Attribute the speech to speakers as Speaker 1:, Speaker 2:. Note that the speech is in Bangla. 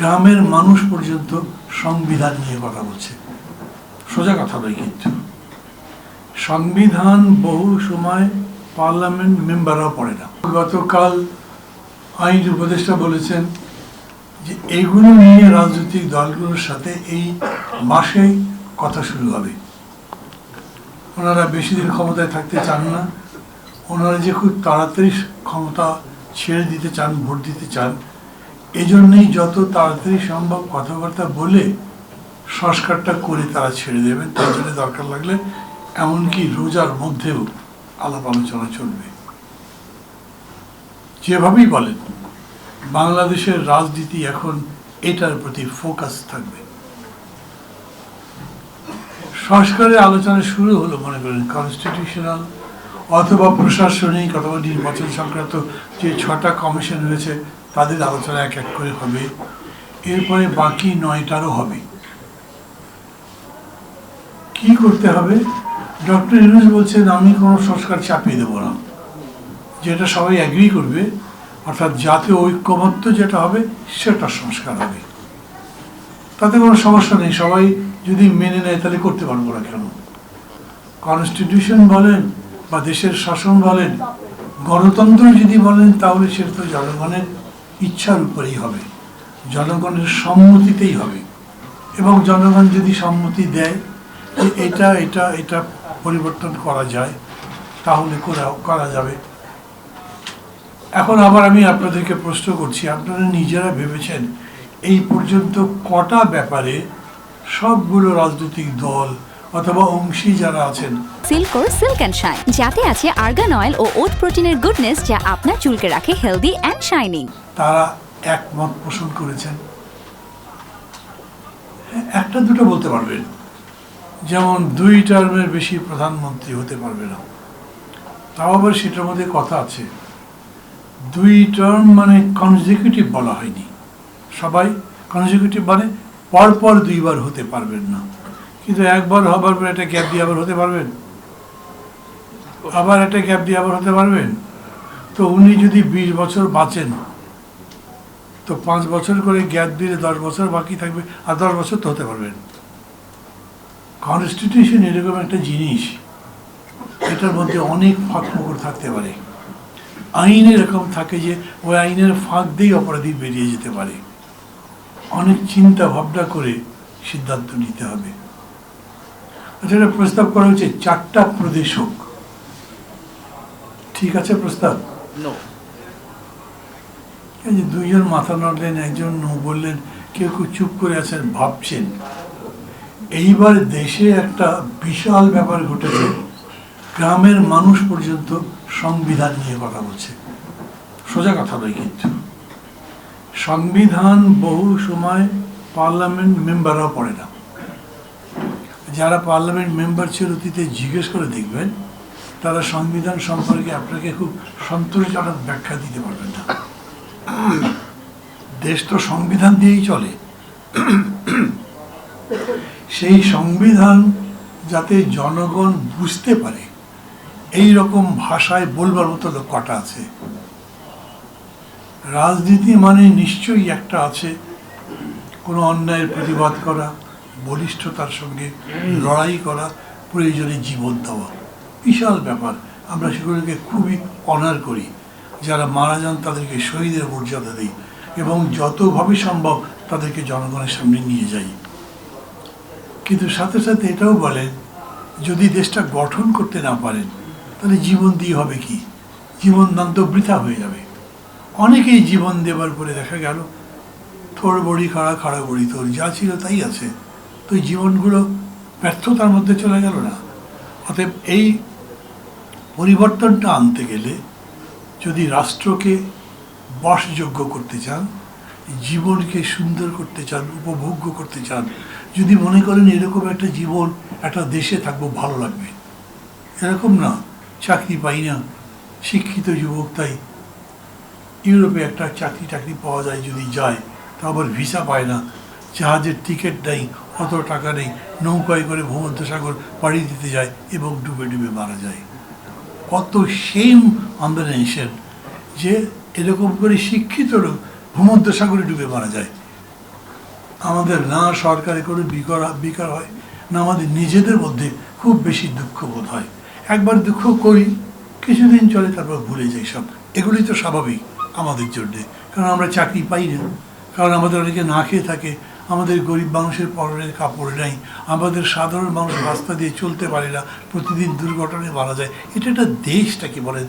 Speaker 1: গ্রামের মানুষ পর্যন্ত সংবিধান নিয়ে কথা বলছে। সোজা কথা নয়, কিন্তু সংবিধান বহু সময় পার্লামেন্ট মেম্বাররাও পড়ে না। গতকাল আইন উপদেষ্টা বলেছেন যে এইগুলো নিয়ে রাজনৈতিক দলগুলোর সাথে এই মাসে কথা শুরু হবে। ওনারা বেশি দিন ক্ষমতায় থাকতে চান না, ওনারা যে খুব তাড়াতাড়ি ক্ষমতা ছেড়ে দিতে চান, ভোট দিতে চান, এই জন্যই যত তাড়াতাড়ি সম্ভব কথাবার্তা বলে সংস্কারটা করে তারা ছেড়ে দেবেন। তার জন্য দরকার লাগলে এমনকি রোজার মধ্যেও আলাপ আলোচনা চলবে। যেভাবেই বলেন, বাংলাদেশের রাজনীতি এখন এটার প্রতি ফোকাস থাকবে। সংস্কারের আলোচনা শুরু হলো, মনে করেন কনস্টিটিউশনাল অথবা প্রশাসনিক অথবা নির্বাচন সংক্রান্ত যে 6টা কমিশন রয়েছে তাদের আলোচনা এক এক করে হবে। এরপরে বাকি 9টারও হবে। কি করতে হবে? ডক্টর ইউনূস বলছেন আমি কোনো সংস্কার চাপিয়ে দেবো না, যেটা সবাই অ্যাগ্রি করবে, অর্থাৎ জাতীয় ঐক্যমত্য যেটা হবে সেটা সংস্কার হবে। তাতে কোনো সমস্যা নেই, সবাই যদি মেনে নেয় তাহলে করতে পারবো না কেন? কনস্টিটিউশন বলেন বা দেশের শাসন বলেন, গণতন্ত্র যদি বলেন, তাহলে সেটা তো জনগণের ইচ্ছার উপরেই হবে, জনগণের সম্মতিতেই হবে। এবং জনগণ যদি সম্মতি দেয় যে এটা এটা এটা পরিবর্তন করা যায়, তাহলে করা যাবে। এখন আবার আমি আপনাদেরকে প্রশ্ন করছি, আপনারা নিজেরা ভেবেছেন এই পর্যন্ত কটা ব্যাপারে সবগুলো রাজনৈতিক দল অথবা অংশী যারা আছেন
Speaker 2: সিল্কোর সিল্ক অ্যান্ড শাইন, যাতে আছে আর্গান অয়েল ও ওট প্রোটিনের গুডনেস, যা আপনার চুলকে রাখে হেলদি অ্যান্ড শাইনিং,
Speaker 1: তারা একমত পোষণ করেছেন? একটা দুটো বলতে পারবেন, যেমন 2 টার্মের বেশি প্রধানমন্ত্রী হতে পারবে না। তাও আবার সেটার মধ্যে কথা আছে, 2 টার্ম মানে কনজিকিউটিভ বলা হয়নি। সবাই কনজিকিউটিভ মানে পরপর 2 বার হতে পারবেন না, কিন্তু একবার হবার পর একটা গ্যাপ দিয়ে আবার হতে পারবেন, আবার একটা গ্যাপ দিয়ে আবার হতে পারবেন। তো উনি যদি 20 বছর বাঁচেন, তো 5 বছর করে গ্যাপ দিলে 10 বছর বাকি থাকবে, আর 10 বছর তো হতে পারবেন। কনস্টিটিউশন এরকম একটা জিনিস, এটার মধ্যে অনেক ফাঁক ফোকর থাকতে পারে। আইন এরকম থাকে যে ওই আইনের ফাঁক দিয়েই অপরাধী বেরিয়ে যেতে পারে। অনেক চিন্তা ভাবনা করে সিদ্ধান্ত নিতে হবে। এটা প্রস্তাব করা হচ্ছে 4টা প্রদেশ হোক, ঠিক আছে প্রস্তাব? এই যে 2 জন মাথা নাড়লেন, একজন নো বললেন, কেউ কেউ চুপ করে আছেন, ভাবছেন। এইবার দেশে একটা বিশাল ব্যাপার ঘটেছে, গ্রামের মানুষ পর্যন্ত সংবিধান নিয়ে কথা বলছে। সোজা কথা নয়, কিন্তু সংবিধান বহু সময় পার্লামেন্ট মেম্বাররাও পড়ে না। যারা পার্লামেন্ট মেম্বার ছিল অতীতে জিজ্ঞেস করে দেখবেন, তারা সংবিধান সম্পর্কে আপনাকে খুব সন্তোষজনক ব্যাখ্যা দিতে পারবেন না। দেশ তো সংবিধান দিয়েই চলে। সেই সংবিধান যাতে জনগণ বুঝতে পারে এই রকম ভাষায় বলবার মতো লোক কটা আছে? রাজনীতি মানে নিশ্চয়ই একটা আছে কোনো অন্যায়ের প্রতিবাদ করা, বলিষ্ঠতার সঙ্গে লড়াই করা, প্রয়োজনে জীবন দেওয়া। বিশাল ব্যাপার, আমরা সেগুলোকে খুবই অনার করি। যারা মারা যান তাদেরকে শহীদের মর্যাদা দিই এবং যতভাবে সম্ভব তাদেরকে জনগণের সামনে নিয়ে যাই। কিন্তু সাথে সাথে এটাও বলেন, যদি দেশটা গঠন করতে না পারেন তাহলে জীবন দিয়ে হবে কি? জীবন দান তো বৃথা হয়ে যাবে। অনেকেই জীবন দেবার পরে দেখা গেল থোড় বড়ি খাড়া বড়ি তোর, যা ছিল তাই আছে। তো এই জীবনগুলো ব্যর্থতার মধ্যে চলে গেল না? অতএব এই পরিবর্তনটা আনতে গেলে, যদি রাষ্ট্রকে বশযোগ্য করতে চান, জীবনকে সুন্দর করতে চান, উপভোগ্য করতে চান, যদি মনে করেন এরকম একটা জীবন একটা দেশে থাকবো ভালো লাগবে, এরকম না চাকরি পাই না, শিক্ষিত যুবক তাই ইউরোপে একটা চাকরি পাওয়া যায়, যদি যায় তা আবার ভিসা পায় না, জাহাজের টিকিট নেই, অত টাকা নেই, নৌকায় করে ভূমধ্যসাগর পাড়ি দিতে যায় এবং ডুবে ডুবে মারা যায়। কত সেম অন দ্য নেশন যে এরকম করে শিক্ষিত লোক ভূমধ্যসাগরে ডুবে মারা যায়। আমাদের না সরকারে করে বিকার হয়, না আমাদের নিজেদের মধ্যে খুব বেশি দুঃখ বোধ হয়। একবার দুঃখ করি, কিছুদিন চলে, তারপর ভুলে যাই সব। এগুলি তো স্বাভাবিক আমাদের জন্যে, কারণ আমরা চাকরি পাই না, কারণ আমাদের অনেকে না খেয়ে থাকে, আমাদের গরিব মানুষের পরনের কাপড় নেই, আমাদের সাধারণ মানুষ রাস্তা দিয়ে চলতে পারে না, প্রতিদিন দুর্ঘটনায় মারা যায়। এটা একটা দেশটাকে বলেন